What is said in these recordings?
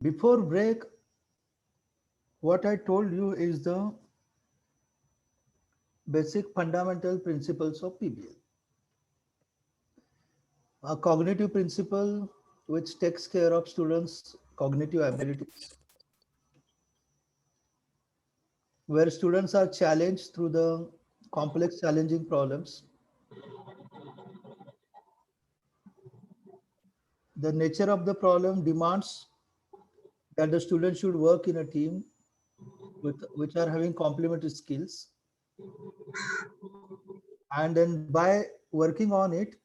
Before break, what I told you is the basic fundamental principles of PBL. A cognitive principle which takes care of students' cognitive abilities, where students are challenged through the complex challenging problems. The nature of the problem demands that the student should work in a team with which are having complementary skills, and then by working on it,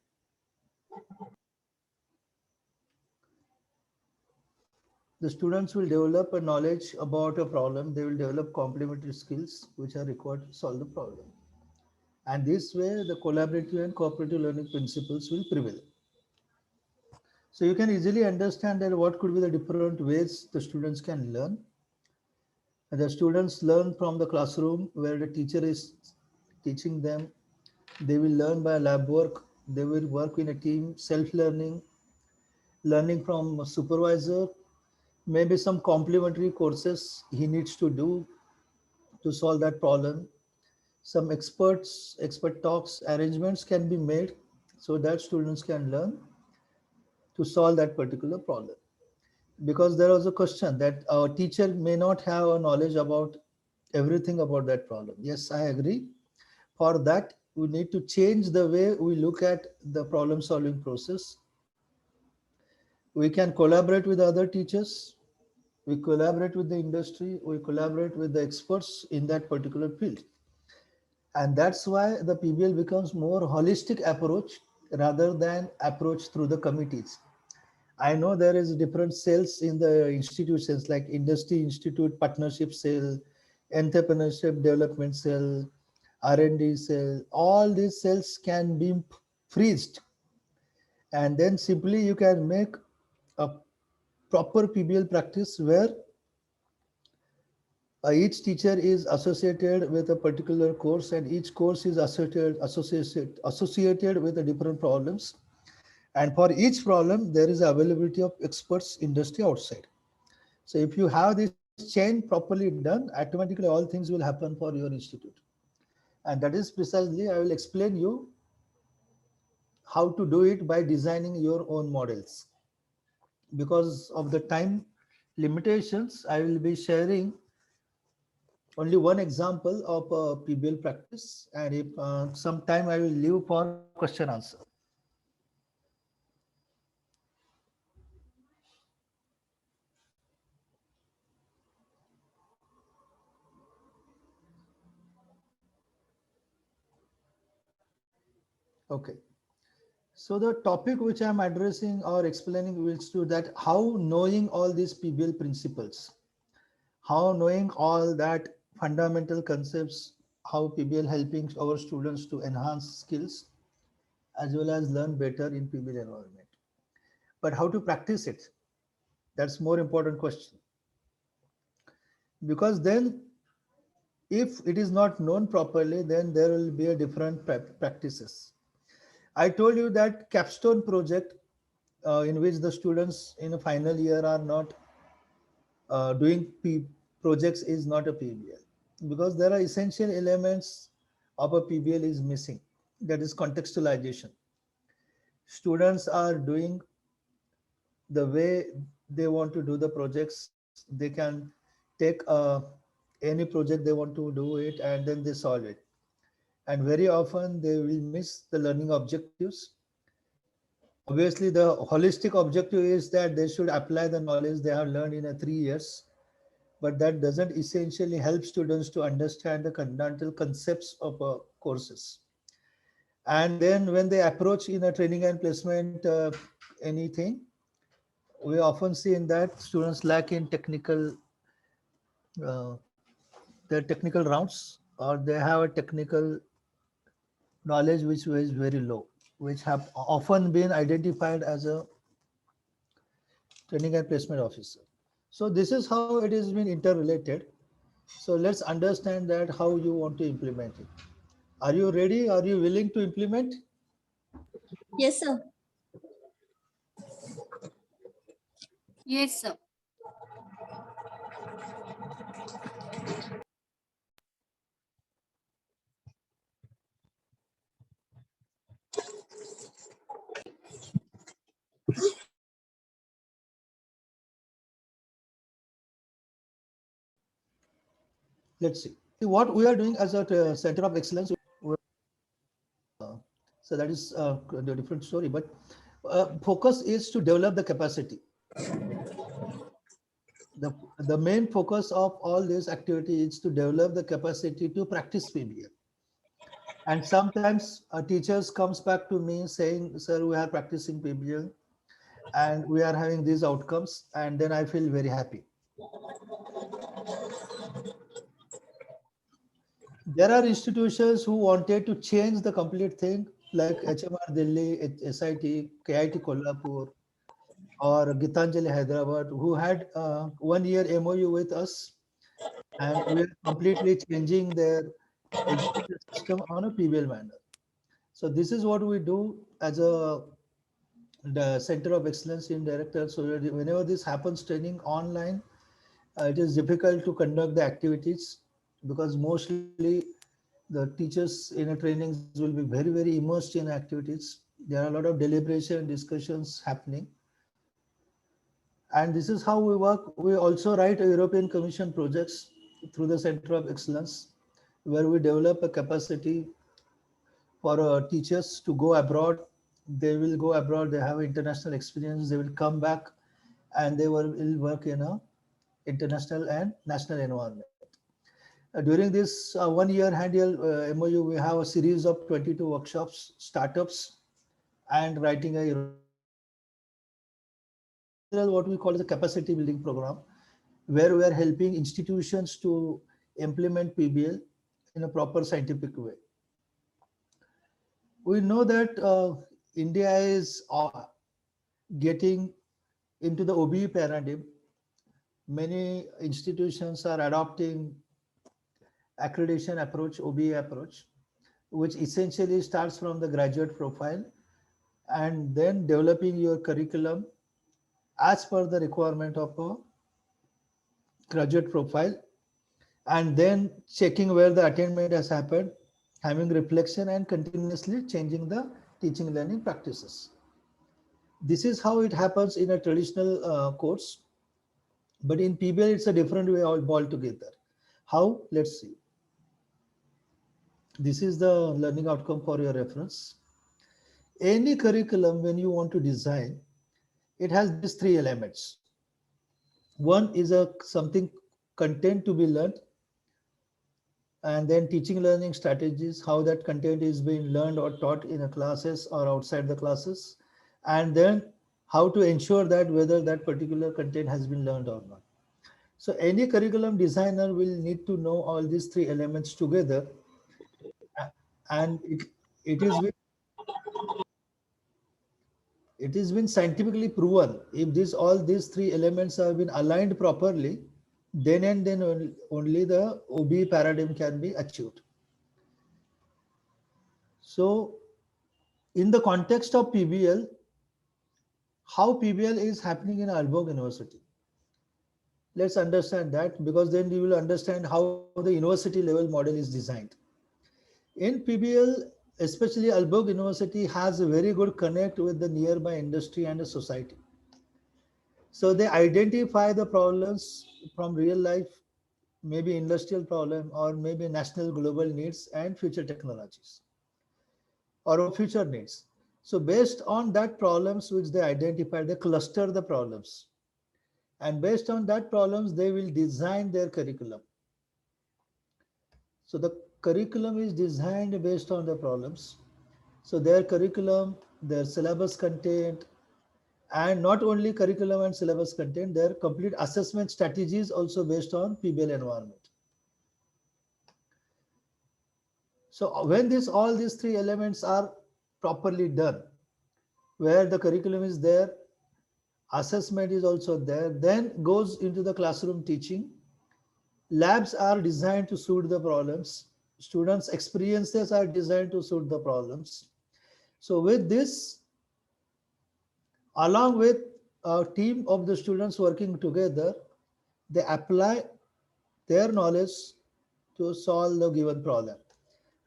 the students will develop a knowledge about a problem. They will develop complementary skills which are required to solve the problem. And this way, the collaborative and cooperative learning principles will prevail. So you can easily understand that what could be the different ways the students can learn. And the students learn from the classroom where the teacher is teaching them. They will learn by lab work. They will work in a team, self-learning, learning from a supervisor, maybe some complementary courses he needs to do to solve that problem. Some expert talks, arrangements can be made so that students can learn to solve that particular problem. Because there was a question that our teacher may not have a knowledge about everything about that problem. Yes, I agree. For that, we need to change the way we look at the problem solving process. We can collaborate with other teachers, we collaborate with the industry, we collaborate with the experts in that particular field. And that's why the PBL becomes more holistic approach rather than approach through the committees. I know there is different cells in the institutions like industry institute, partnership cell, entrepreneurship development cell, R&D cell. All these cells can be freezed, and then simply you can make a proper PBL practice where each teacher is associated with a particular course, and each course is associated with the different problems. And for each problem, there is availability of experts industry outside. So if you have this chain properly done, automatically all things will happen for your institute. And that is precisely, I will explain you how to do it by designing your own models. Because of the time limitations, I will be sharing only one example of a PBL practice, and if some time I will leave for question answer. Okay. So the topic which I'm addressing or explaining is to that how knowing all these PBL principles, how knowing all that fundamental concepts, how PBL helping our students to enhance skills as well as learn better in PBL environment. But how to practice it? That's more important question. Because then if it is not known properly, then there will be a different practices. I told you that capstone project in which the students in a final year are not doing projects is not a PBL, because there are essential elements of a PBL is missing. That is contextualization. Students are doing the way they want to do the projects. They can take any project they want to do it and then they solve it. And very often they will miss the learning objectives. Obviously, the holistic objective is that they should apply the knowledge they have learned in a 3 years, but that doesn't essentially help students to understand the fundamental concepts of courses. And then when they approach in a training and placement anything, we often see in that students lack in technical uh, their technical rounds, or they have a technical knowledge which is very low, which have often been identified as a training and placement officer. So this is how it has been interrelated. So let's understand that how you want to implement it. Are you ready? Are you willing to implement? Yes, sir. Yes, sir. Let's see. What we are doing as a center of excellence. So that is a different story, but focus is to develop the capacity. The main focus of all this activity is to develop the capacity to practice PBL. And sometimes teachers comes back to me saying, sir, we are practicing PBL and we are having these outcomes, and then I feel very happy. There are institutions who wanted to change the complete thing, like HMR Delhi, SIT, KIT Kolhapur, or Gitanjali Hyderabad, who had 1 year MOU with us, and we are completely changing their education system on a PBL manner. So this is what we do as a the Center of Excellence in Director. So that whenever this happens, training online, it is difficult to conduct the activities because mostly the teachers in a trainings will be very, very immersed in activities. There are a lot of deliberation discussions happening. And this is how we work. We also write European Commission projects through the Center of Excellence, where we develop a capacity for teachers to go abroad. They will go abroad, they have international experience, they will come back and they will work in a international and national environment. During this 1 year handle MOU, we have a series of 22 workshops, startups, and writing a European Commission project. In general, what we call is a capacity building program, where we are helping institutions to implement PBL in a proper scientific way. We know that India is getting into the OBE paradigm. Many institutions are adopting accreditation approach, OBE approach, which essentially starts from the graduate profile and then developing your curriculum as per the requirement of a graduate profile, and then checking where the attainment has happened, having reflection and continuously changing the teaching learning practices. This is how it happens in a traditional course, but in PBL it's a different way altogether. How? Let's see. This is the learning outcome for your reference. Any curriculum, when you want to design, it has these three elements. One is a something content to be learned, and then teaching learning strategies, how that content is being learned or taught in a classes or outside the classes, and then how to ensure that whether that particular content has been learned or not. So any curriculum designer will need to know all these three elements together, and it is it has been scientifically proven. If this all these three elements have been aligned properly, then and then only the OBE paradigm can be achieved. So in the context of PBL, how PBL is happening in Aalborg University. Let's understand that, because then you will understand how the university level model is designed. In PBL, especially Aalborg University has a very good connect with the nearby industry and the society. So they identify the problems from real life, maybe industrial problem, or maybe national global needs and future technologies or future needs. So based on that problems which they identify, they cluster the problems. And based on that problems, they will design their curriculum. So the curriculum is designed based on the problems. So their curriculum, their syllabus content, and not only curriculum and syllabus content, their complete assessment strategies also based on PBL environment. So when all these three elements are properly done, where the curriculum is there, assessment is also there, then goes into the classroom teaching. Labs are designed to suit the problems. Students' experiences are designed to suit the problems. So with this, along with a team of the students working together, they apply their knowledge to solve the given problem.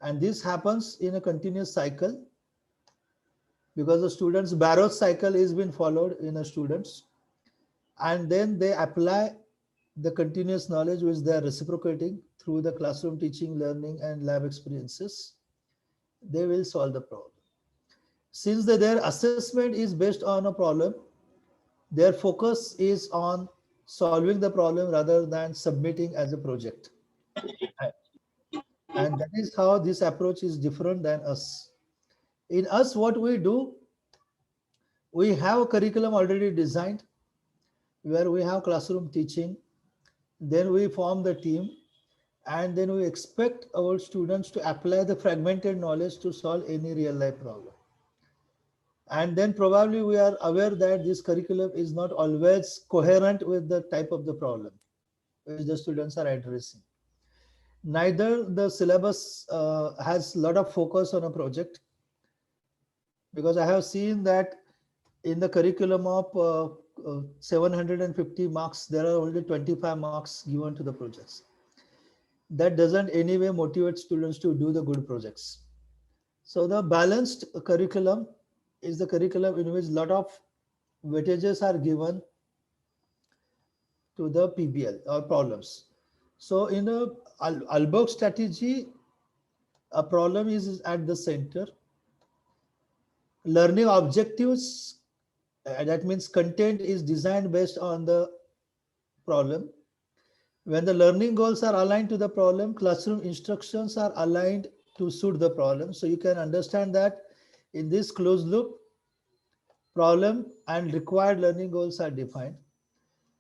And this happens in a continuous cycle, because the students' Barrow cycle is being followed in the students. And then they apply the continuous knowledge which they are reciprocating through the classroom teaching, learning, and lab experiences, they will solve the problem. Since their assessment is based on a problem, their focus is on solving the problem rather than submitting as a project. And that is how this approach is different than us. In us, what we do, we have a curriculum already designed where we have classroom teaching, then we form the team, and then we expect our students to apply the fragmented knowledge to solve any real life problem. And then probably we are aware that this curriculum is not always coherent with the type of the problem which the students are addressing. Neither the syllabus has a lot of focus on a project, because I have seen that in the curriculum of 750 marks, there are only 25 marks given to the projects. That doesn't anyway motivate students to do the good projects. So the balanced curriculum is the curriculum in which a lot of weightages are given to the PBL or problems. So in a Alberg strategy, a problem is at the center. Learning objectives, that means content is designed based on the problem. When the learning goals are aligned to the problem, classroom instructions are aligned to suit the problem. So you can understand that in this closed loop, problem and required learning goals are defined.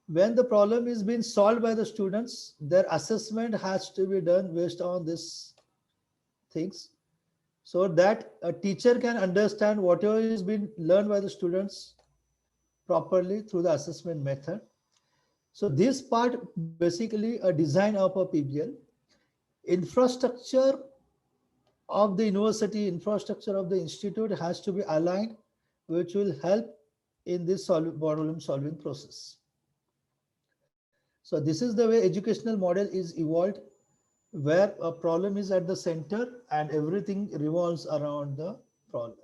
When the problem is being solved by the students, their assessment has to be done based on these things, so that a teacher can understand whatever is being learned by the students properly through the assessment method. So this part basically a design of a PBL. Infrastructure of the university, infrastructure of the institute has to be aligned, which will help in this problem solving process. So this is the way educational model is evolved, where a problem is at the center and everything revolves around the problem.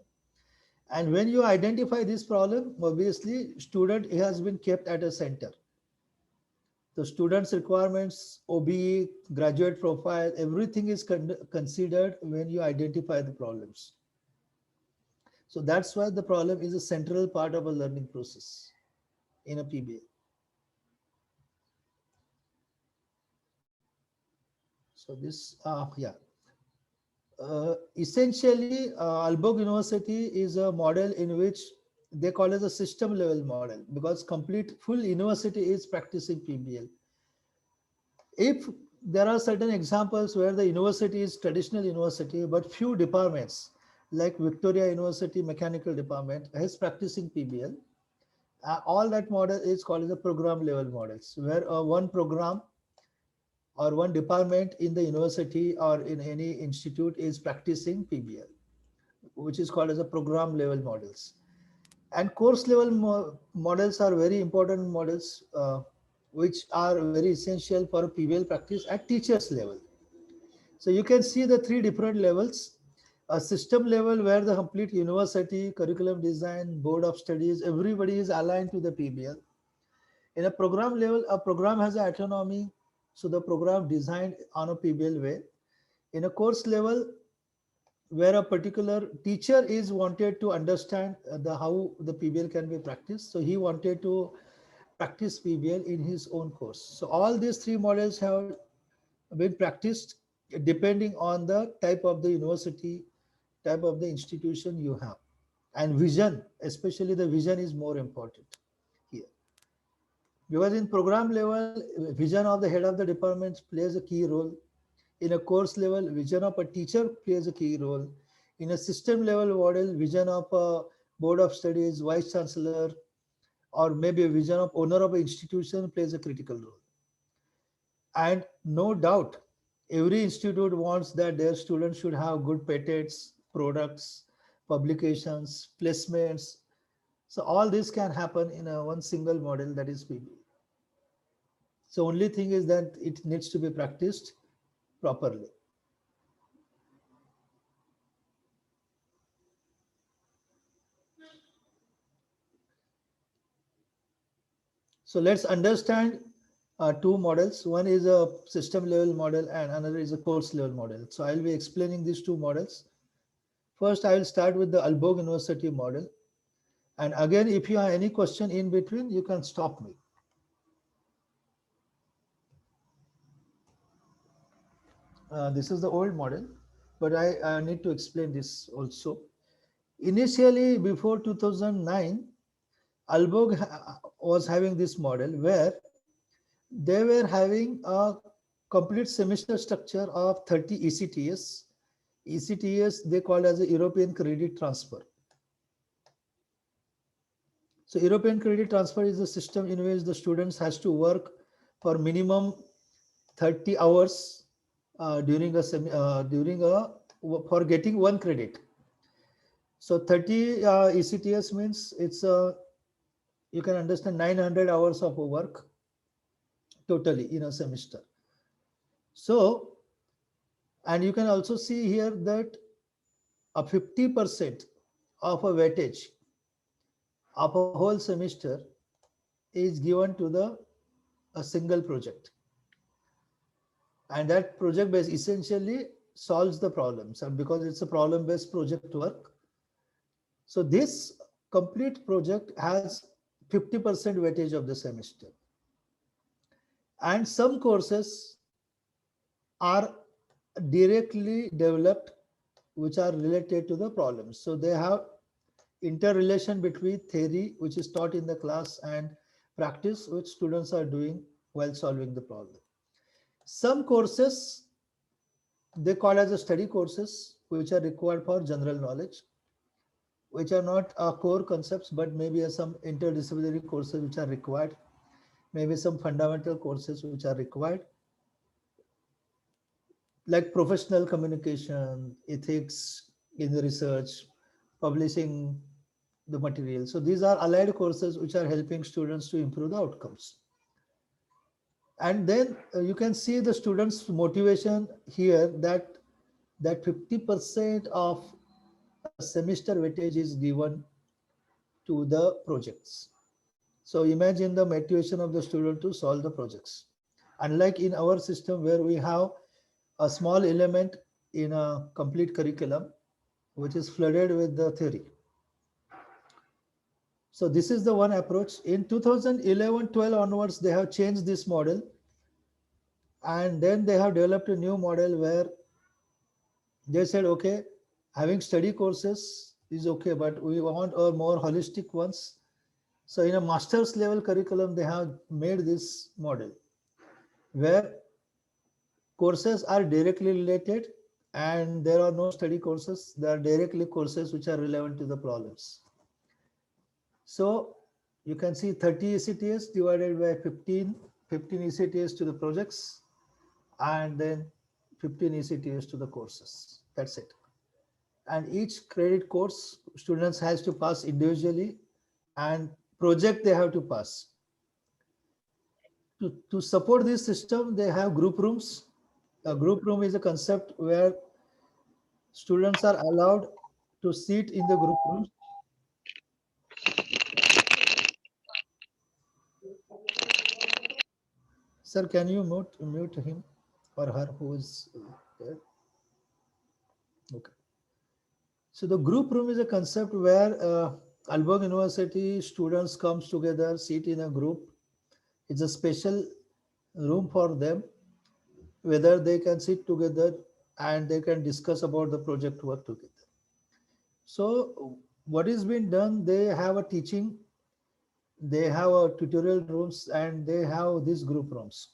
And when you identify this problem, obviously student has been kept at a center. The student's requirements, OBE, graduate profile, everything is considered when you identify the problems. So that's why the problem is a central part of a learning process in a PBA. So this, yeah. Essentially, Aalborg University is a model in which they call it a system level model, because complete full university is practicing PBL. If there are certain examples where the university is traditional university, but few departments like Victoria University Mechanical Department is practicing PBL, all that model is called the program level models, where one program or one department in the university or in any institute is practicing PBL, which is called as a program level models. And course level models are very important models, which are very essential for PBL practice at teachers level. So you can see the three different levels. A system level where the complete university, curriculum design, board of studies, everybody is aligned to the PBL. In a program level, a program has autonomy, so the program designed on a PBL way. In a course level, where a particular teacher is wanted to understand how the PBL can be practiced, so he wanted to practice PBL in his own course. So all these three models have been practiced depending on the type of the university, type of the institution you have, and vision, especially the vision is more important here. Because in program level, vision of the head of the department plays a key role. In a course level, vision of a teacher plays a key role. In a system level model, vision of a board of studies, vice chancellor, or maybe a vision of owner of an institution plays a critical role. And no doubt, every institute wants that their students should have good patents, products, publications, placements. So all this can happen in a one single model, that is PB. So only thing is that it needs to be practiced properly. So let's understand two models. One is a system level model and another is a course level model. So I'll be explaining these two models. First, I will start with the Aalborg University model. And again, if you have any question in between, you can stop me. This is the old model, but I need to explain this also. Initially, before 2009, Aalborg was having this model where they were having a complete semester structure of 30 ECTS. ECTS they call as a European Credit Transfer. So European Credit Transfer is a system in which the students has to work for minimum 30 hours during a for getting one credit. So 30 ECTS means it's you can understand 900 hours of work totally in a semester. So, and you can also see here that a 50% of a weightage of a whole semester is given to the a single project, and that project base essentially solves the problems, and because it's a problem based project work, so this complete project has 50% weightage of the semester. And some courses are directly developed which are related to the problems. So they have interrelation between theory which is taught in the class and practice which students are doing while solving the problem. Some courses they call as a study courses which are required for general knowledge, which are not core concepts, but maybe some interdisciplinary courses which are required, maybe some fundamental courses which are required, like professional communication, ethics in the research, publishing the material. So these are allied courses which are helping students to improve the outcomes. And then you can see the students' motivation here that 50% of a semester weightage is given to the projects. So imagine the motivation of the student to solve the projects. Unlike in our system where we have a small element in a complete curriculum, which is flooded with the theory. So this is the one approach. In 2011-12 onwards, they have changed this model. And then they have developed a new model where they said, okay, having study courses is okay, but we want a more holistic ones. So in a master's level curriculum, they have made this model where courses are directly related and there are no study courses. There are directly courses which are relevant to the problems. So you can see 30 ECTS divided by 15 ECTS to the projects and then 15 ECTS to the courses. That's it. And each credit course students has to pass individually and project they have to pass. To support this system, they have group rooms. A group room is a concept where students are allowed to sit in the group rooms. Sir, can you mute him or her who is there? Okay. So the group room is a concept where Aalborg University students comes together, sit in a group. It's a special room for them, whether they can sit together and they can discuss about the project work together. So what is being done, they have a teaching, they have a tutorial rooms and they have these group rooms.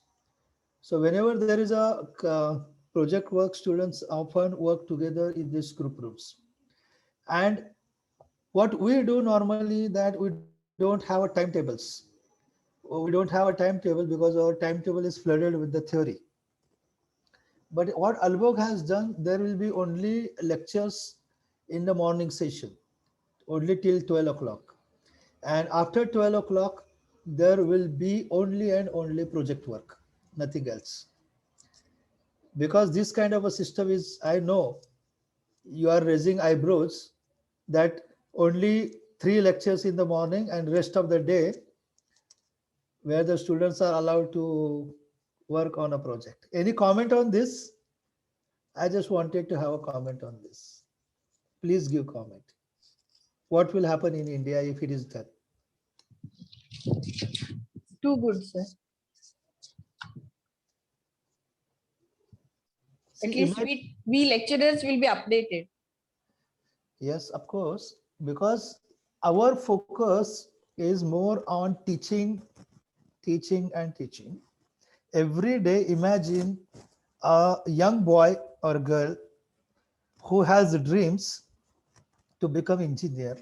So whenever there is a project work, students often work together in these group rooms. And what we do normally that we don't have a timetables. We don't have a timetable because our timetable is flooded with the theory. But what Aalborg has done, there will be only lectures in the morning session, only till 12 o'clock. And after 12 o'clock, there will be only and only project work, nothing else. Because this kind of a system is, I know you are raising eyebrows that only 3 lectures in the morning and rest of the day where the students are allowed to work on a project. Any comment on this? I just wanted to have a comment on this. Please give comment. What will happen in India if it is done? Too good, sir. At See, least we lecturers will be updated. yes, of course, because our focus is more on teaching, teaching, and teaching. Every day, imagine a young boy or girl who has dreams to become engineer.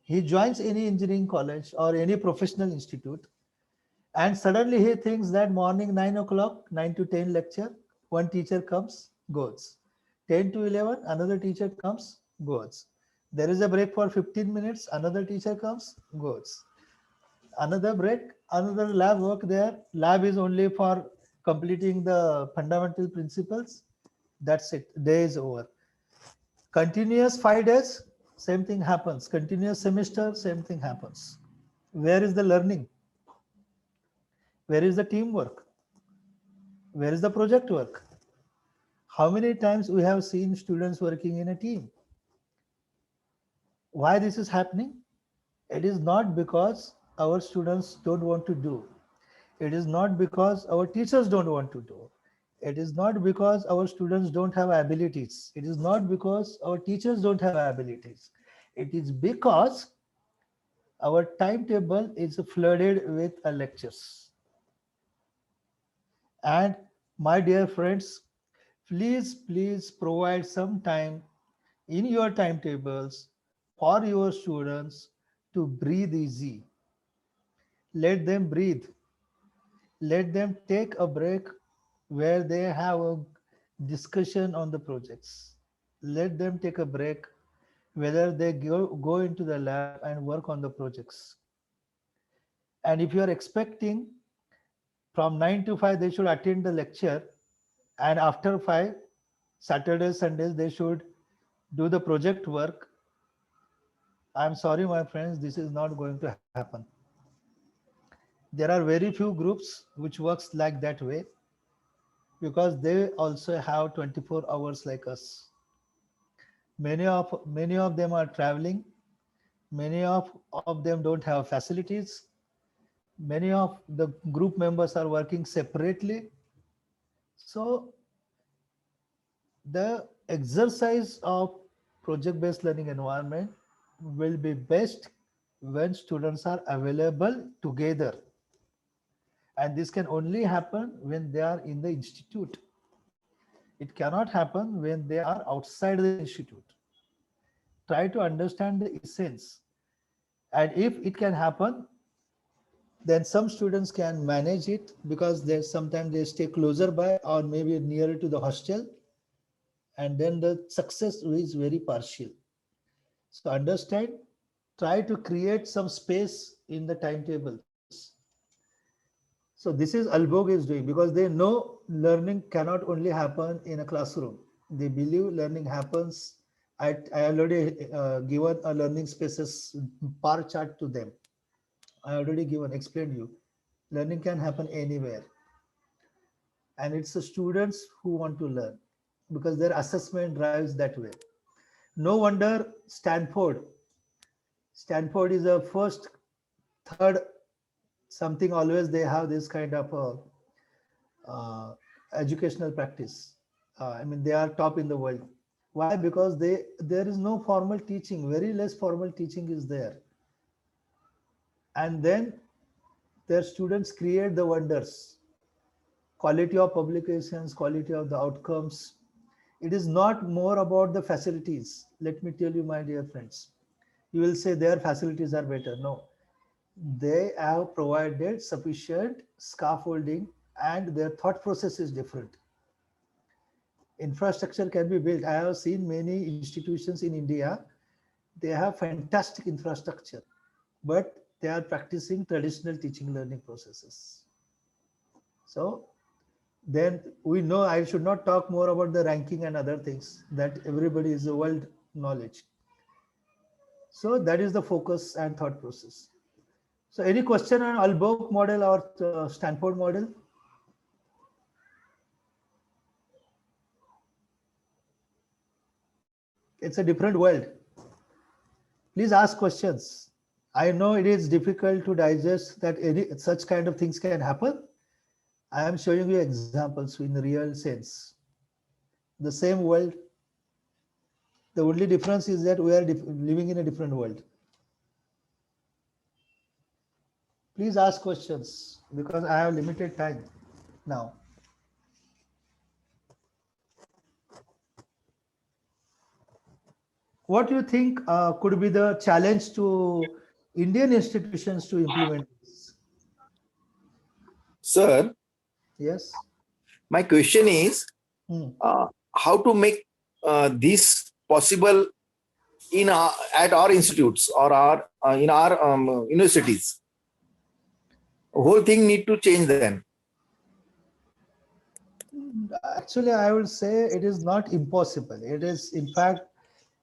He joins any engineering college or any professional institute, and suddenly he thinks that morning 9 o'clock, 9 to 10 lecture, one teacher comes, goes. 10 to 11, another teacher comes, goes. There is a break for 15 minutes, another teacher comes, goes. Another break, another lab work there. Lab is only for completing the fundamental principles. That's it. Day is over. Continuous 5 days, same thing happens. Continuous semester, same thing happens. Where is the learning? Where is the teamwork? Where is the project work? How many times we have seen students working in a team? Why this is happening? It is not because our students don't want to do. It is not because our teachers don't want to do. It is not because our students don't have abilities. It is not because our teachers don't have abilities. It is because our timetable is flooded with lectures. And my dear friends, please provide some time in your timetables for your students to breathe easy. Let them breathe. Let them take a break where they have a discussion on the projects. Let them take a break whether they go into the lab and work on the projects. And if you are expecting from 9 to 5 they should attend the lecture, and after 5 Saturdays, Sundays they should do the project work, I'm sorry my friends, this is not going to happen. There are very few groups which works like that way, because they also have 24 hours like us. Many of them are traveling. Many of them don't have facilities. Many of the group members are working separately. So the exercise of project-based learning environment will be best when students are available together. And this can only happen when they are in the institute. It cannot happen when they are outside the institute. Try to understand the essence. And if it can happen, then some students can manage it because they sometimes they stay closer by or maybe nearer to the hostel, and then the success is very partial. So understand, try to create some space in the timetables. So this is Albog is doing, because they know learning cannot only happen in a classroom. They believe learning happens. I already given a learning spaces bar chart to them. I already given, explained you. Learning can happen anywhere. And it's the students who want to learn because their assessment drives that way. No wonder Stanford is a first, third, something always they have this kind of educational practice. I mean, they are top in the world. Why? Because there is no formal teaching, very less formal teaching is there. And then their students create the wonders. Quality of publications, quality of the outcomes. It is not more about the facilities. Let me tell you, my dear friends, you will say their facilities are better. No, they have provided sufficient scaffolding and their thought process is different. Infrastructure can be built. I have seen many institutions in India, they have fantastic infrastructure, but they are practicing traditional teaching learning processes. So then we know I should not talk more about the ranking and other things that everybody is the world knowledge. So that is the focus and thought process. So any question on Aalborg model or Stanford model? It's a different world. Please ask questions. I know it is difficult to digest that any such kind of things can happen. I am showing you examples in the real sense. The same world. The only difference is that we are living in a different world. Please ask questions because I have limited time now. What do you think could be the challenge to Indian institutions to implement this? Sir, Yes. my question is Hmm. how to make this possible in at our institutes or our in our universities. Whole thing need to change then. Actually, I would say it is not impossible. It is, in fact,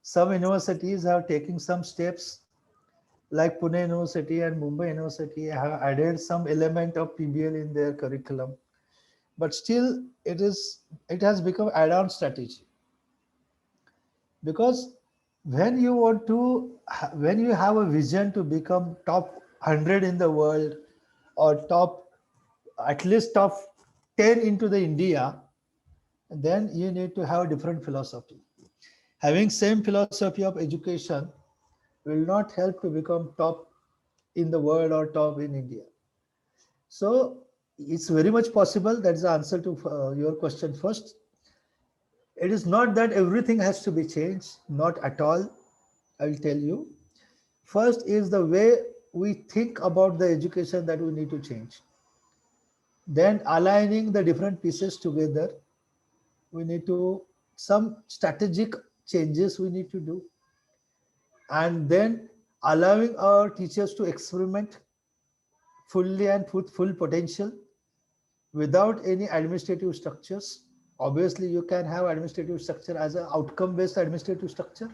some universities have taken some steps, like Pune University and Mumbai University have added some element of PBL in their curriculum. But still, it has become add-on strategy. Because when you have a vision to become top 100 in the world or at least top 10 into the India, then you need to have a different philosophy. Having same philosophy of education will not help to become top in the world or top in India. So it's very much possible. That's the answer to your question first. It is not that everything has to be changed, not at all. I will tell you. First is the way we think about the education that we need to change. Then aligning the different pieces together, we need to, some strategic changes we need to do. And then allowing our teachers to experiment fully and with full potential without any administrative structures. Obviously, you can have administrative structure as an outcome-based administrative structure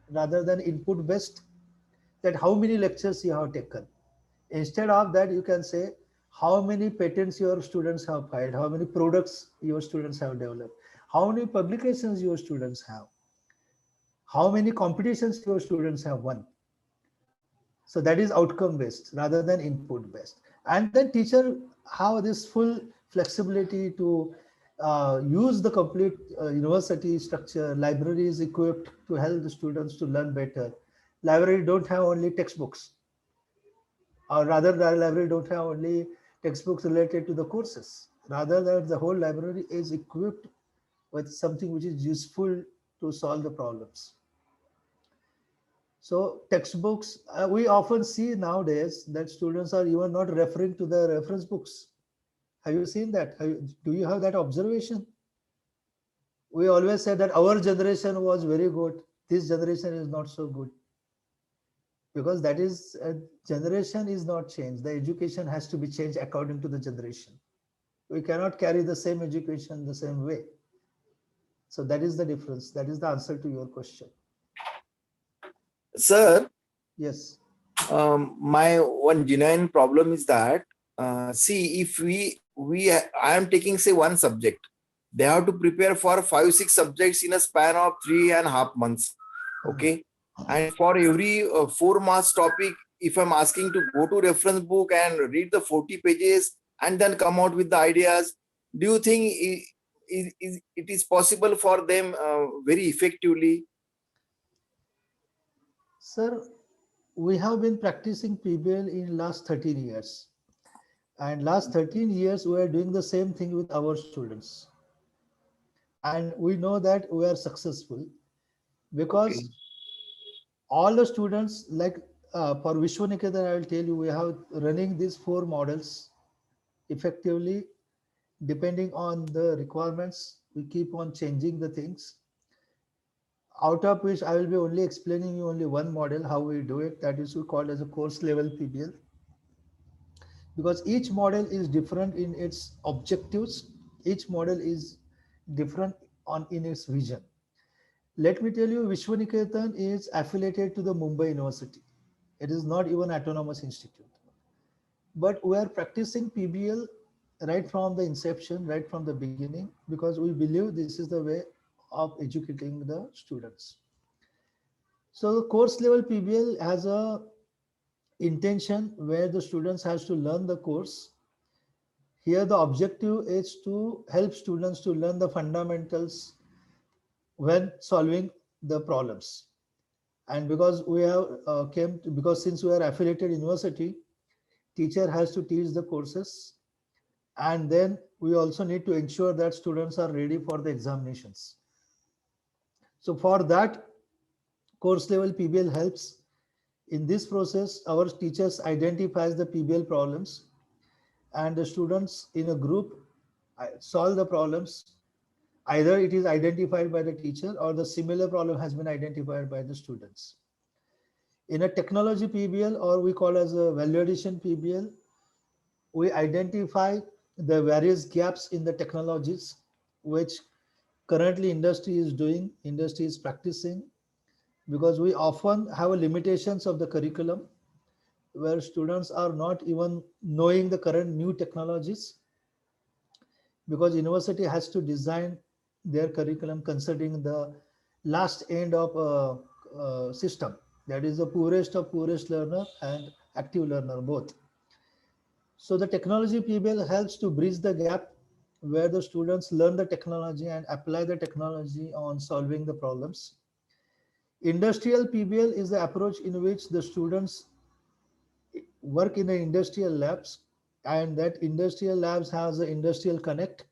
rather than input-based, that how many lectures you have taken. Instead of that, you can say how many patents your students have filed, how many products your students have developed, how many publications your students have, how many competitions your students have won. So that is outcome based rather than input based. And then teacher have this full flexibility to use the complete university structure, libraries equipped to help the students to learn better. Library don't have only textbooks, or rather the library don't have only textbooks related to the courses. Rather that the whole library is equipped with something which is useful to solve the problems. So textbooks, we often see nowadays that students are even not referring to the reference books. Have you seen that? Do you have that observation? We always say that our generation was very good. This generation is not so good. Because that is, generation is not changed. The education has to be changed according to the generation. We cannot carry the same education the same way. So that is the difference. That is the answer to your question. Sir, Yes. my one genuine problem is that see, if I am taking say one subject, they have to prepare for 5-6 subjects in a span of 3.5 months. Okay, and for every 4 marks topic, if I'm asking to go to reference book and read the 40 pages and then come out with the ideas, do you think it is possible for them very effectively? Sir, we have been practicing PBL in last 13 years. And last 13 years, we are doing the same thing with our students. And we know that we are successful because Okay. all the students, like for Vishwaniketan, I will tell you, we have running these 4 models effectively depending on the requirements. We keep on changing the things. Out of which I will be only explaining you only one model, how we do it. That is called as a course level PBL. Because each model is different in its objectives. Each model is different in its vision. Let me tell you, Vishwaniketan is affiliated to the Mumbai University. It is not even autonomous institute. but we are practicing PBL right from the inception, right from the beginning, because we believe this is the way of educating the students. So the course level PBL has a intention where the students has to learn the course. Here the objective is to help students to learn the fundamentals when solving the problems. And because we have because since we are affiliated university, teacher has to teach the courses, and then we also need to ensure that students are ready for the examinations. So for that, course level PBL helps. In this process, our teachers identifies the PBL problems, and the students in a group solve the problems. Either it is identified by the teacher or the similar problem has been identified by the students. In a technology PBL, or we call as a value addition PBL, we identify the various gaps in the technologies which currently industry is doing, industry is practicing, because we often have limitations of the curriculum where students are not even knowing the current new technologies, because university has to design their curriculum considering the last end of a system, that is the poorest of poorest learner and active learner both. So the technology PBL helps to bridge the gap where the students learn the technology and apply the technology on solving the problems. Industrial PBL is the approach in which the students work in the industrial labs, and that industrial labs has the industrial connect.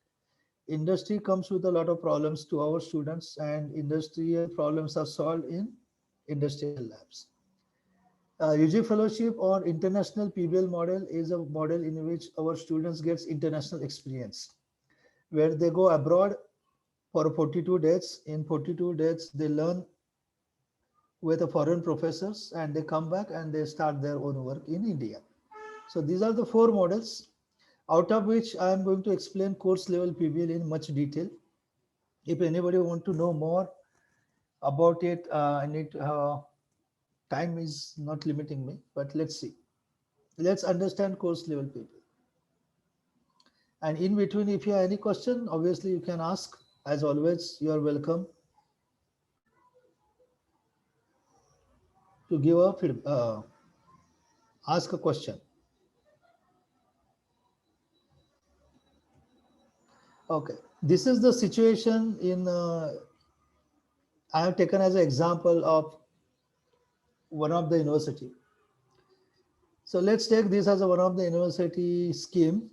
Industry comes with a lot of problems to our students, and industrial problems are solved in industrial labs. UG Fellowship or International PBL model is a model in which our students gets international experience, where they go abroad for 42 days. In 42 days, they learn with the foreign professors, and they come back and they start their own work in India. So these are the four models, out of which I am going to explain course level PBL in much detail. If anybody want to know more about it, I need time is not limiting me, but let's see. Let's understand course level PBL. And in between, if you have any question, obviously you can ask. As always, you are welcome to give a ask a question. Okay, this is the situation in I have taken as an example of one of the university. So let's take this as a one of the university scheme.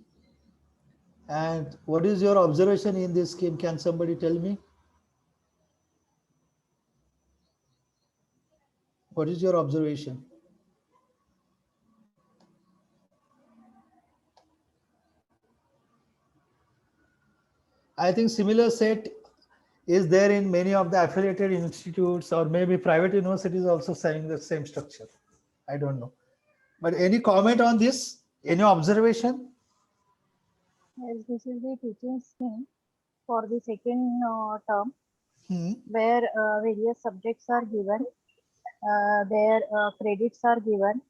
And what is your observation in this scheme? Can somebody tell me? What is your observation? I think similar set is there in many of the affiliated institutes, or maybe private universities also saying the same structure. I don't know. But any comment on this? Any observation? Yes, this is the teaching scheme for the second term, Hmm. where various subjects are given, their credits are given.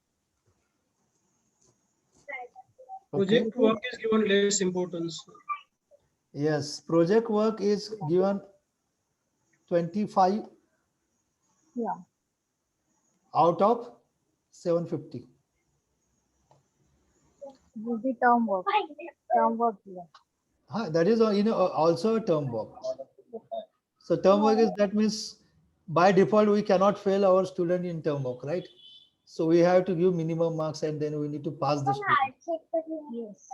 Okay. Project work is given less importance. Yes, project work is given 25 Yeah, out of 750. this is the term work. Term work given. That is also a term work. So term work is, that means by default we cannot fail our student in term work, right? So we have to give minimum marks and then we need to pass the student. Yes.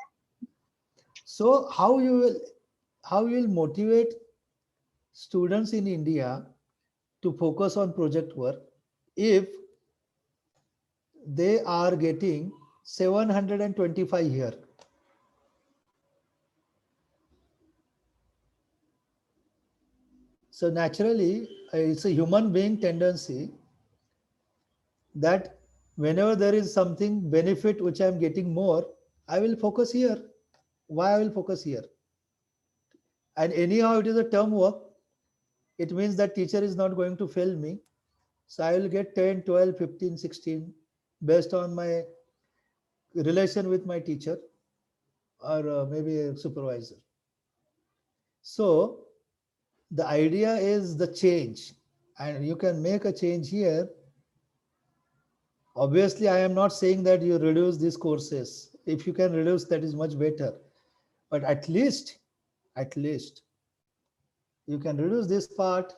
So how you will motivate students in India to focus on project work if they are getting 725 here? So naturally, it's a human being tendency that whenever there is something benefit which I'm getting more, I will focus here. Why I will focus here? And anyhow, it is a term work. It means that teacher is not going to fail me. So I will get 10, 12, 15, 16 based on my relation with my teacher or maybe a supervisor. So the idea is the change, and you can make a change here. Obviously, I am not saying that you reduce these courses. If you can reduce, that is much better. But at least you can reduce this part,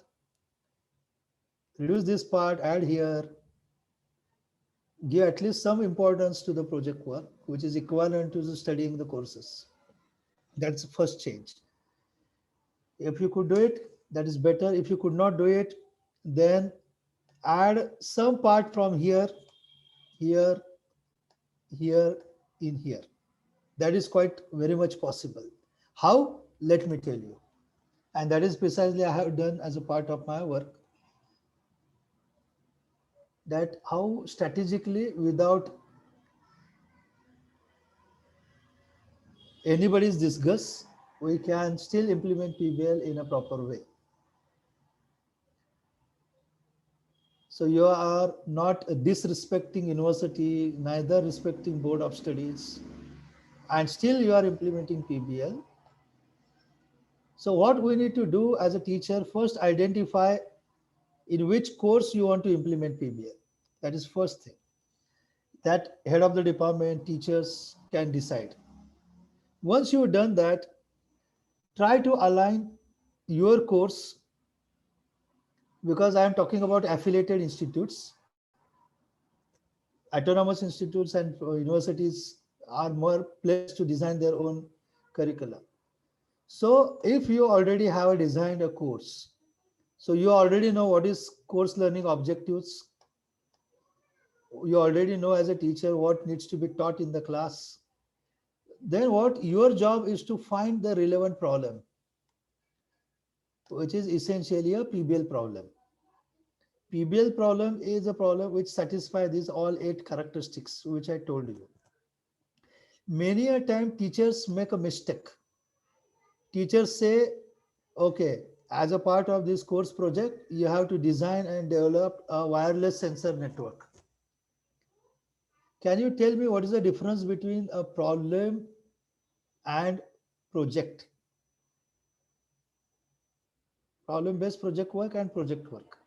add here, give at least some importance to the project work, which is equivalent to the studying the courses. That's the first change. If you could do it, that is better. If you could not do it, then add some part from here, here, here, in here. That is quite very much possible. How? Let me tell you. And that is precisely I have done as a part of my work. That how strategically, without anybody's discuss, we can still implement PBL in a proper way. So you are not disrespecting university, neither respecting board of studies, and still you are implementing PBL. So what we need to do as a teacher, first identify in which course you want to implement PBL. That is first thing. That head of the department, teachers can decide. Once you've done that, try to align your course, because I am talking about affiliated institutes. Autonomous institutes and universities are more placed to design their own curricula. So if you already have designed a course, so you already know what is course learning objectives. You already know as a teacher what needs to be taught in the class. Then what your job is to find the relevant problem, which is essentially a PBL problem. PBL problem is a problem which satisfies these all 8 characteristics, which I told you. Many a time teachers make a mistake. Teachers say, okay, as a part of this course project, you have to design and develop a wireless sensor network. Can you tell me what is the difference between a problem and project? Problem-based project work and project work.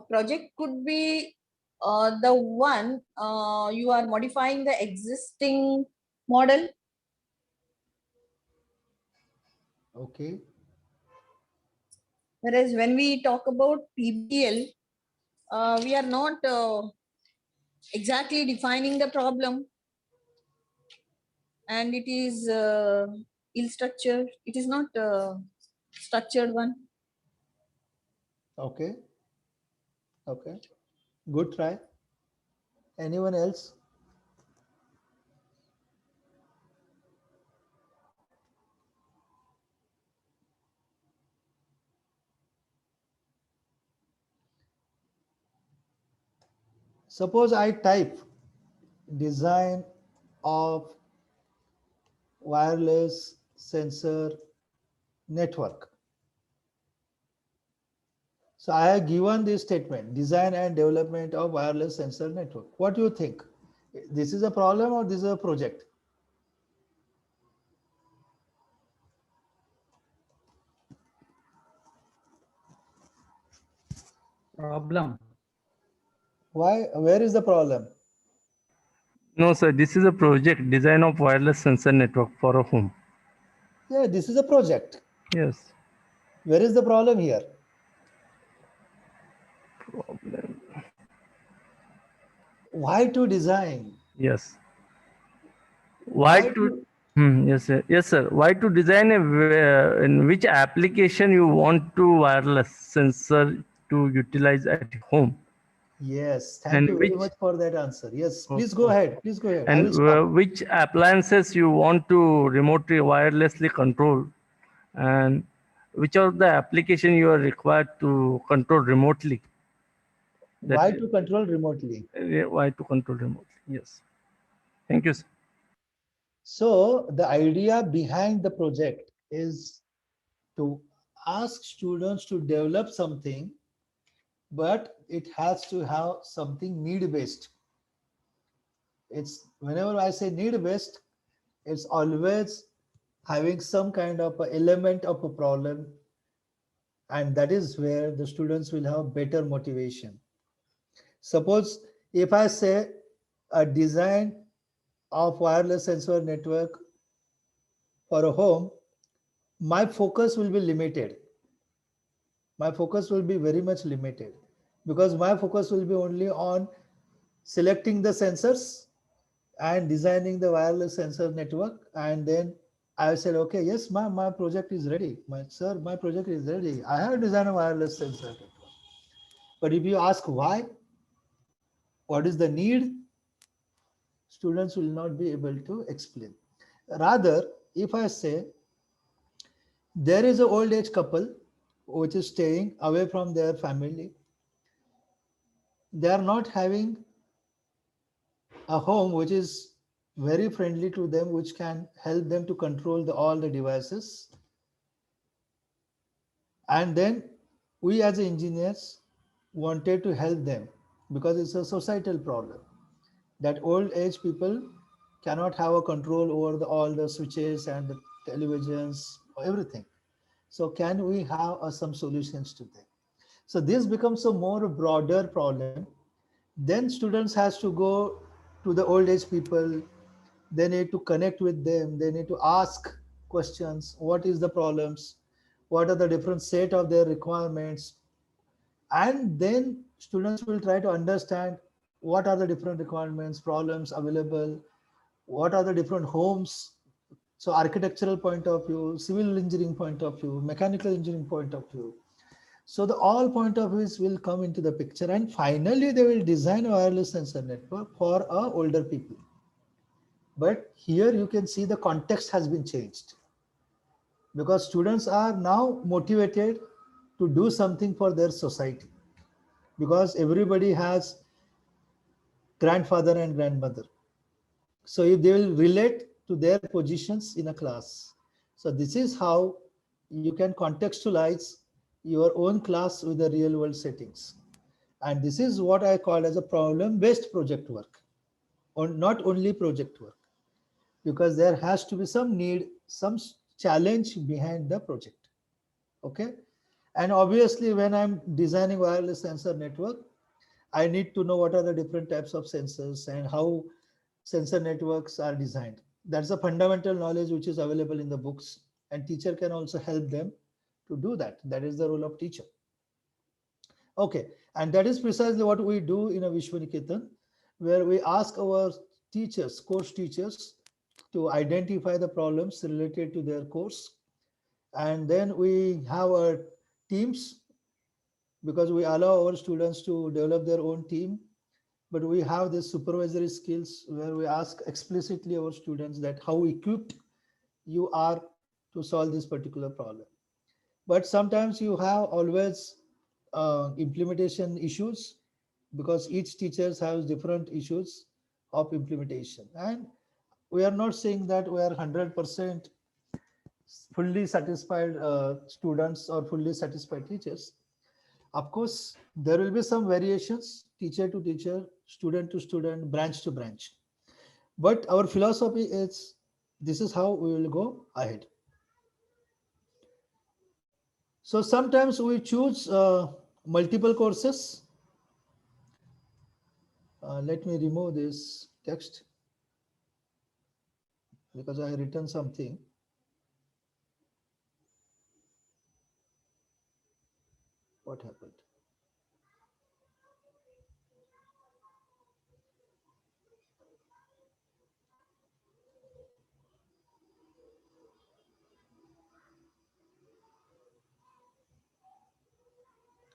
Project could be the one you are modifying the existing model. Okay. Whereas when we talk about PBL, we are not exactly defining the problem, and it is ill-structured. It is not structured one. Okay. Okay. Good try. Anyone else? Suppose I type design of wireless sensor network. So I have given this statement, design and development of wireless sensor network. What do you think? This is a problem or this is a project? Problem. Why? Where is the problem? No, sir, this is a project, design of wireless sensor network for a home. Yeah, this is a project. Yes. Where is the problem here? Problem. Why to design? Yes. Why to? Yes, sir. Yes, sir. Why to design in which application you want to wireless sensor to utilize at home? Yes, thank And you very which- much for that answer. Yes, please go Okay. ahead. Please go ahead. I And will stop. which appliances you want to remotely wirelessly control, and which of the application you are required to control remotely? That Why is- to control remotely? Why to control remotely? Yes. Thank you, sir. So the idea behind the project is to ask students to develop something, but it has to have something need based. It's whenever I say need based, it's always having some kind of a element of a problem, and that is where the students will have better motivation. Suppose if I say a design of wireless sensor network for a home, my focus will be limited. My focus will be very much limited because my focus will be only on selecting the sensors and designing the wireless sensor network. And then I said, okay, yes, my project is ready. My project is ready. I have designed a wireless sensor network. But if you ask why, what is the need, students will not be able to explain. Rather, if I say there is an old age couple which is staying away from their family, they are not having a home which is very friendly to them, which can help them to control all the devices. And then we as engineers wanted to help them because it's a societal problem that old age people cannot have a control over all the switches and the televisions, everything. So can we have some solutions to them? So this becomes a more broader problem. Then students has to go to the old age people. They need to connect with them. They need to ask questions. What is the problems? What are the different set of their requirements? And then students will try to understand what are the different requirements, problems available, what are the different homes. So architectural point of view, civil engineering point of view, mechanical engineering point of view. So the all point of views will come into the picture, and finally they will design a wireless sensor network for older people. But here you can see the context has been changed because students are now motivated to do something for their society, because everybody has grandfather and grandmother. So if they will relate to their positions in a class. So this is how you can contextualize your own class with the real world settings. And this is what I call as a problem based project work, or not only project work, because there has to be some need, some challenge behind the project. Okay. And obviously when I'm designing wireless sensor network, I need to know what are the different types of sensors and how sensor networks are designed. That's a fundamental knowledge which is available in the books, and teacher can also help them to do that. That is the role of teacher. Okay, and that is precisely what we do in a Vishwaniketan, where we ask our teachers, course teachers, to identify the problems related to their course. And then we have our teams, because we allow our students to develop their own team. But we have this supervisory skills where we ask explicitly our students that how equipped you are to solve this particular problem. But sometimes you have always implementation issues, because each teacher has different issues of implementation. And we are not saying that we are 100% fully satisfied students or fully satisfied teachers. Of course, there will be some variations, teacher to teacher, student to student, branch to branch. But our philosophy is this is how we will go ahead. So sometimes we choose multiple courses. Let me remove this text because I have written something. What happened?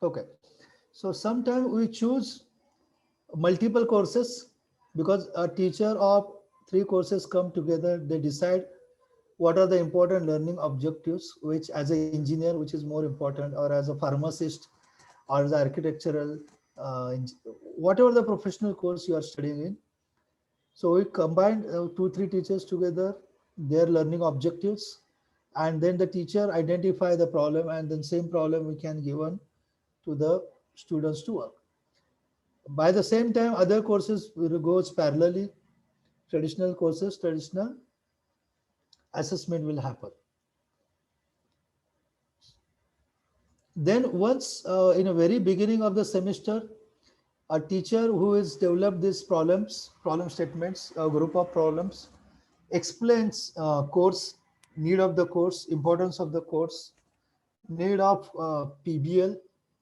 Okay, so sometimes we choose multiple courses because a teacher of 3 courses come together. They decide what are the important learning objectives, which as an engineer, which is more important, or as a pharmacist, or as architectural, whatever the professional course you are studying in. So we combine 2-3 teachers together, their learning objectives, and then the teacher identify the problem, and then same problem we can given to the students to work. By the same time, other courses will goes parallelly. Traditional courses, traditional assessment will happen. Then once in the very beginning of the semester, a teacher who has developed these problems, problem statements, a group of problems, explains course, need of the course, importance of the course, need of PBL,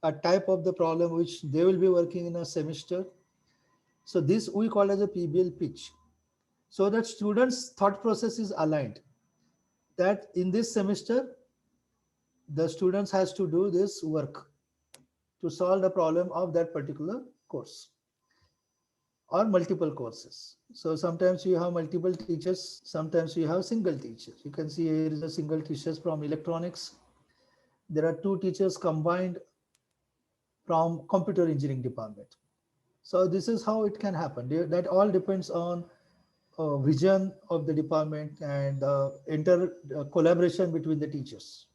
a type of the problem which they will be working in a semester. So this we call as a PBL pitch. So that students' thought process is aligned. That in this semester, the students has to do this work to solve the problem of that particular course or multiple courses. So sometimes you have multiple teachers, sometimes you have single teachers. You can see here is a single teachers from electronics. There are two teachers combined from computer engineering department. So this is how it can happen. That all depends on vision of the department and collaboration between the teachers.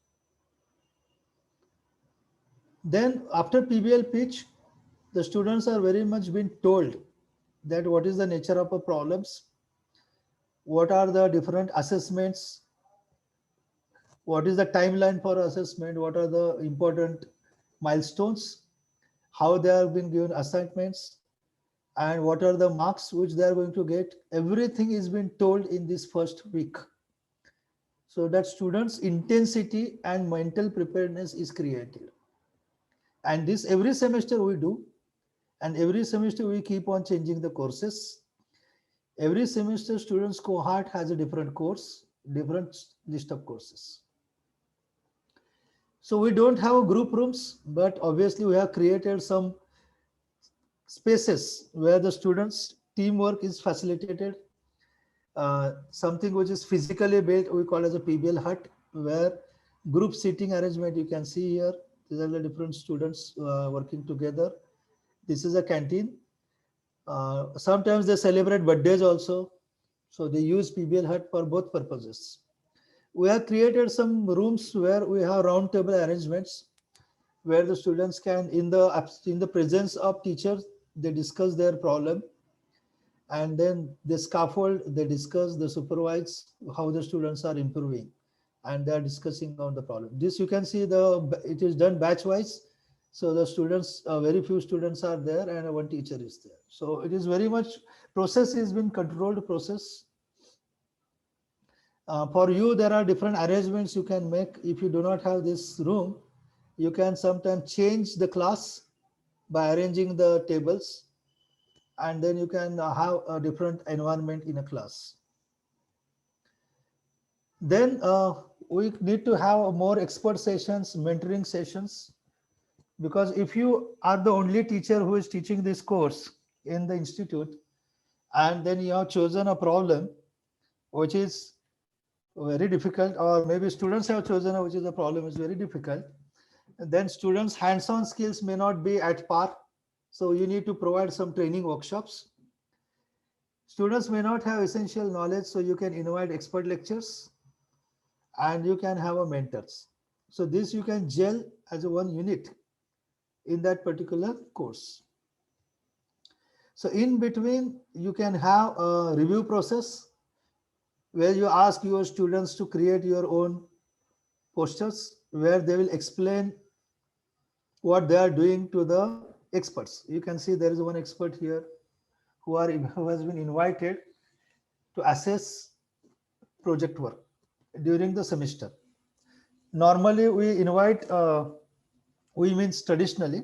Then after PBL pitch, the students are very much been told that what is the nature of the problems, what are the different assessments, what is the timeline for assessment, what are the important milestones, how they have been given assignments, and what are the marks which they are going to get. Everything is being told in this first week, so that students' intensity and mental preparedness is created. And this every semester we do, and every semester we keep on changing the courses. Every semester students' cohort has a different course, different list of courses. So we don't have group rooms, but obviously we have created some spaces where the students' teamwork is facilitated. Something which is physically built, we call as a PBL hut, where group seating arrangement you can see here. These are the different students working together. This is a canteen. Sometimes they celebrate birthdays also. So they use PBL hut for both purposes. We have created some rooms where we have round table arrangements where the students can, in the presence of teachers, they discuss their problem, and then they scaffold, they discuss, they supervise how the students are improving, and they are discussing on the problem. This you can see it is done batch wise. So the students, very few students are there and one teacher is there. So it is very much process has been controlled process. For you, there are different arrangements you can make. If you do not have this room, you can sometimes change the class by arranging the tables, and then you can have a different environment in a class. Then we need to have more expert sessions, mentoring sessions, because if you are the only teacher who is teaching this course in the institute, and then you have chosen a problem which is very difficult, or maybe students have chosen which is a problem is very difficult, then students' hands-on skills may not be at par. So you need to provide some training workshops. Students may not have essential knowledge, so you can invite expert lectures, and you can have a mentors. So this you can gel as a one unit in that particular course. So in between, you can have a review process where you ask your students to create your own posters where they will explain what they are doing to the experts. You can see there is one expert here who has been invited to assess project work during the semester. Normally we invite, we means traditionally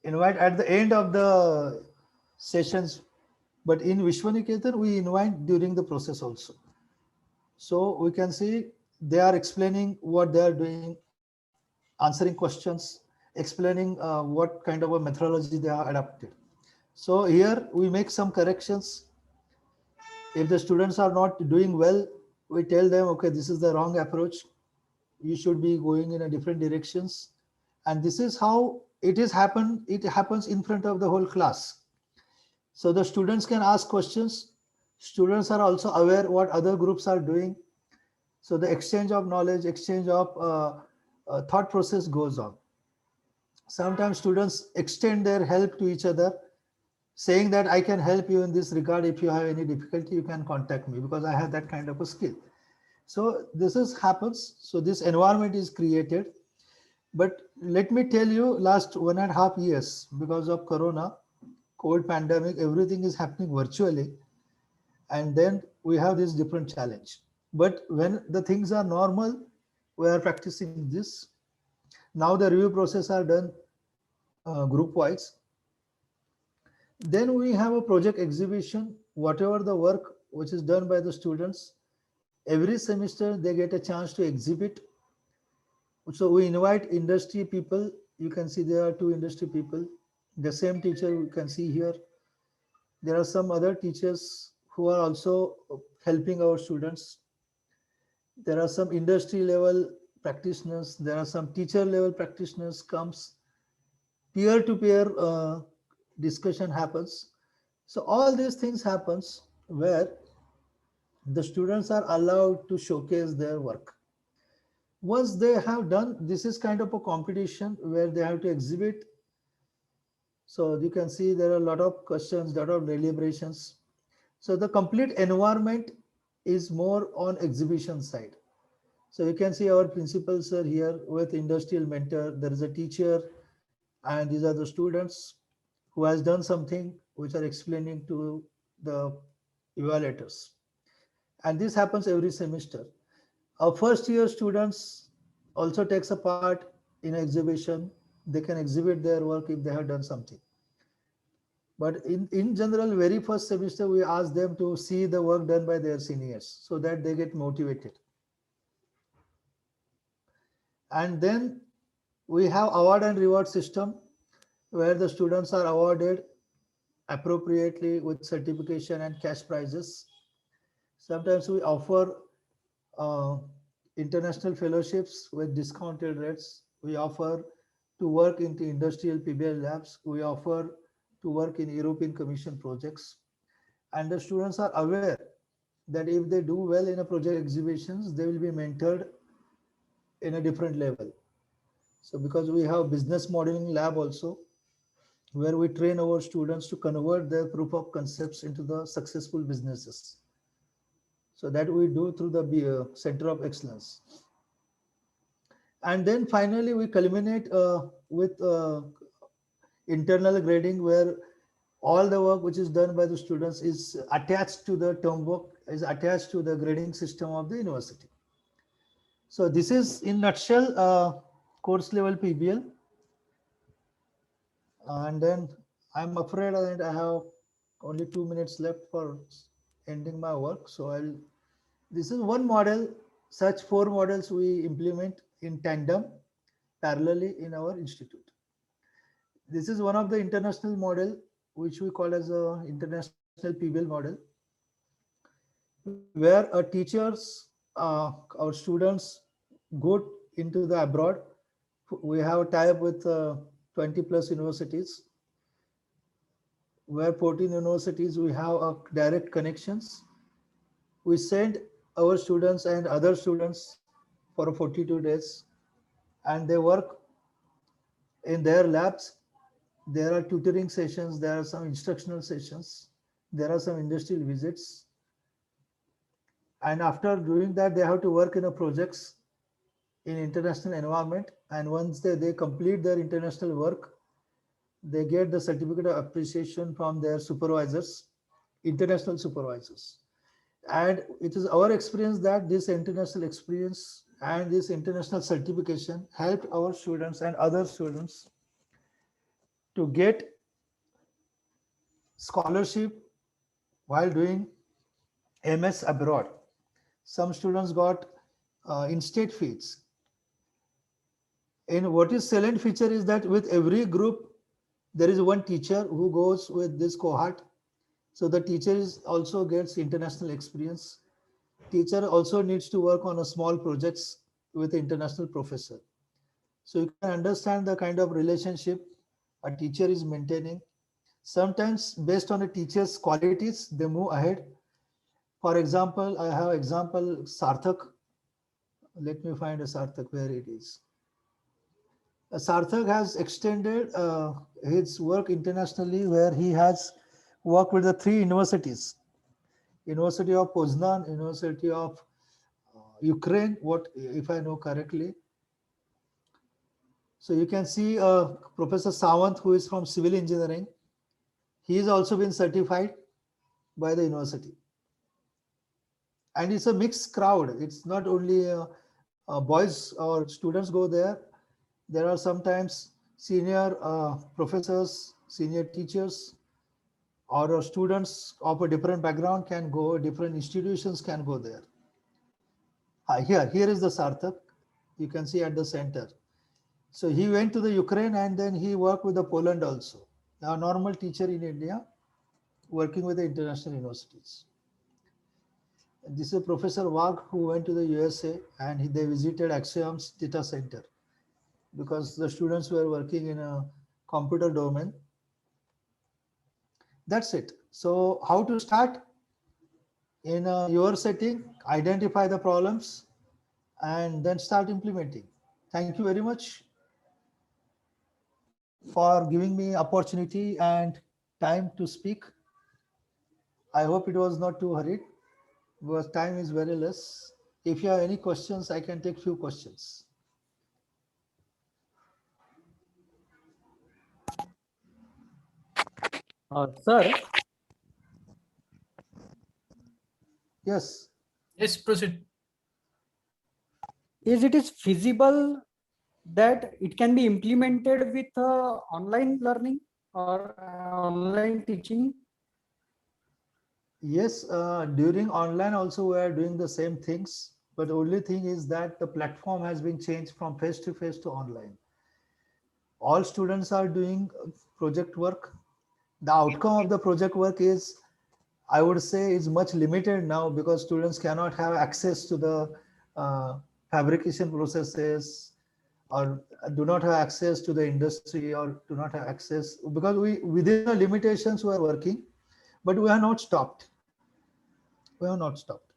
invite at the end of the sessions, but in Vishwaniketan we invite during the process also. So we can see they are explaining what they are doing, answering questions, explaining what kind of a methodology they are adapted. So here we make some corrections. If the students are not doing well, we tell them, okay, this is the wrong approach. You should be going in a different directions. And this is how it happens in front of the whole class. So the students can ask questions. Students are also aware what other groups are doing. So the exchange of knowledge, exchange of thought process goes on. Sometimes students extend their help to each other, saying that I can help you in this regard. If you have any difficulty, you can contact me because I have that kind of a skill. So this is happens. So this environment is created. But let me tell you, last 1.5 years, because of Corona, COVID pandemic, everything is happening virtually. And then we have this different challenge. But when the things are normal, we are practicing this. Now the review process are done group wise. Then we have a project exhibition, whatever the work which is done by the students, every semester they get a chance to exhibit. So we invite industry people. You can see there are 2 industry people. The same teacher you can see here. There are some other teachers who are also helping our students. There are some industry level practitioners. There are some teacher level practitioners comes. Peer-to-peer discussion happens. So all these things happens where the students are allowed to showcase their work. Once they have done, this is kind of a competition where they have to exhibit. So you can see there are a lot of questions, lot of deliberations. So the complete environment is more on exhibition side. So you can see our principals are here with industrial mentor. There is a teacher, and these are the students who has done something which are explaining to the evaluators. And this happens every semester. Our first year students also takes a part in exhibition. They can exhibit their work if they have done something. But in general, very first semester, we ask them to see the work done by their seniors so that they get motivated. And then we have award and reward system where the students are awarded appropriately with certification and cash prizes. Sometimes we offer international fellowships with discounted rates. We offer to work into industrial PBL labs. We offer to work in European Commission projects. And the students are aware that if they do well in a project exhibitions, they will be mentored in a different level. So because we have business modeling lab also, where we train our students to convert their proof of concepts into the successful businesses. So that we do through the Center of Excellence. And then finally, we culminate with internal grading, where all the work which is done by the students is attached to the term work, is attached to the grading system of the university. So this is in nutshell course level PBL. And then I'm afraid that I have only 2 minutes left for ending my work. So this is one model. Such 4 models we implement in tandem parallelly in our institute. This is one of the international model which we call as a international PBL model, where our teachers, our students go into the abroad. We have a tie-up with 20 plus universities, where 14 universities we have direct connections. We send our students and other students for 42 days, and they work in their labs. There are tutoring sessions, there are some instructional sessions, there are some industrial visits. And after doing that, they have to work in a projects in international environment. And once they complete their international work, they get the certificate of appreciation from their supervisors, international supervisors. And it is our experience that this international experience and this international certification helped our students and other students to get scholarship while doing MS abroad. Some students got in-state fees. And what is salient feature is that with every group, there is one teacher who goes with this cohort. So the teacher also gets international experience. Teacher also needs to work on a small projects with the international professor. So you can understand the kind of relationship a teacher is maintaining. Sometimes based on a teacher's qualities, they move ahead. For example, I have example Sarthak. Let me find a Sarthak where it is. Sarthak has extended his work internationally, where he has worked with the 3 universities: University of Poznan, University of Ukraine, what if I know correctly. So you can see Professor Sawant, who is from civil engineering. He has also been certified by the university. And it's a mixed crowd. It's not only boys or students go there. There are sometimes senior professors, senior teachers, or students of a different background can go, different institutions can go there. Here is the Sarthak. You can see at the center. So he went to the Ukraine and then he worked with the Poland also. A normal teacher in India working with the international universities. This is Professor Wagh, who went to the USA and they visited Axiom's data center because the students were working in a computer domain. That's it. So how to start? In your setting, identify the problems and then start implementing. Thank you very much for giving me opportunity and time to speak. I hope it was not too hurried because time is very less. If you have any questions, I can take few questions. Sir, Yes. Yes, proceed. is it feasible that it can be implemented with online learning or online teaching? Yes, during online also we are doing the same things, but the only thing is that the platform has been changed from face to online. All students are doing project work. The outcome of the project work is, I would say, is much limited now because students cannot have access to the fabrication processes or do not have access to the industry or do not have access because we within the limitations we are working, but we are not stopped. We have not stopped.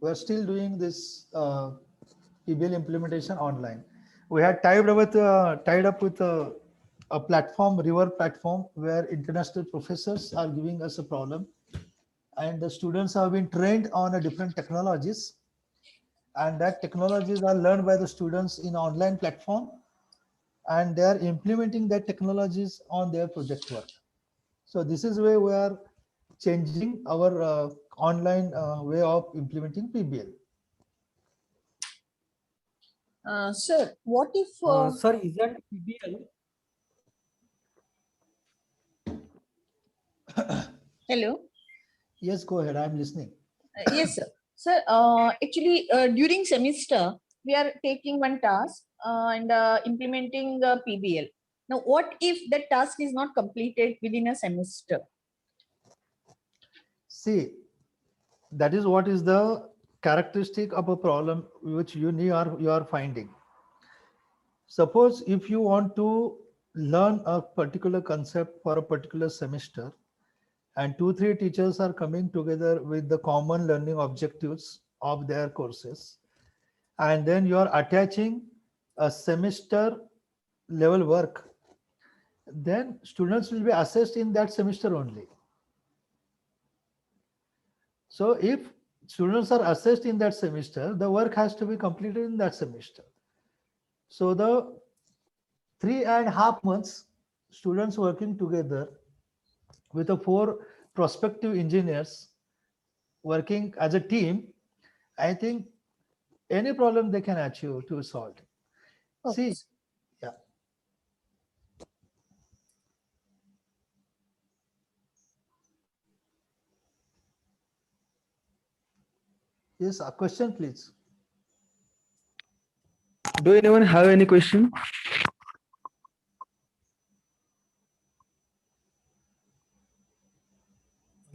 We are still doing this PBL implementation online. We had tied up with a platform, River platform, where international professors are giving us a problem, and the students have been trained on a different technologies, and that technologies are learned by the students in online platform, and they are implementing that technologies on their project work. So this is where we are changing our online way of implementing PBL. Sir, what if Sir, isn't PBL? hello? Yes, go ahead. I'm listening. Yes, sir. Sir, actually, during semester, we are taking one task and implementing PBL. Now, what if that task is not completed within a semester? See, that is what is the characteristic of a problem which you are finding. Suppose if you want to learn a particular concept for a particular semester, and 2-3 teachers are coming together with the common learning objectives of their courses, and then you are attaching a semester level work, then students will be assessed in that semester only. So if students are assessed in that semester, the work has to be completed in that semester. So the 3.5 months students working together with the 4 prospective engineers working as a team, I think any problem they can achieve to solve. Okay. See, yeah. Yes, a question, please. Do anyone have any question?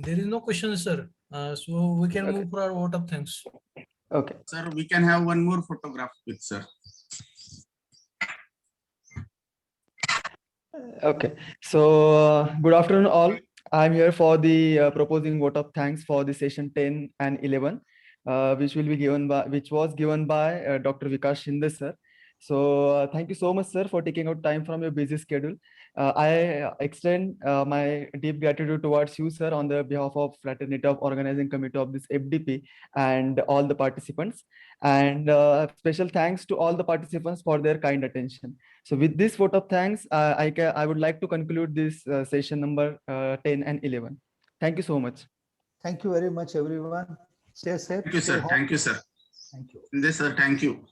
There is no question, sir. So we can Okay. move for our vote of thanks. Okay. Sir, we can have one more photograph with sir. Okay. So good afternoon, all. I'm here for the proposing vote of thanks for the session 10 and 11. which was given by Dr. Vikas Shinde, sir. So thank you so much, sir, for taking out time from your busy schedule. I extend my deep gratitude towards you, sir, on the behalf of Fraternity of Organizing Committee of this FDP and all the participants. And special thanks to all the participants for their kind attention. So with this vote of thanks, I would like to conclude this session number 10 and 11. Thank you so much. Thank you very much, everyone. Stay safe. Thank you, stay sir. home. Thank you, sir. Thank you. Yes, sir. Thank you.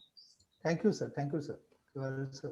Thank you, sir. Thank you, sir. You are so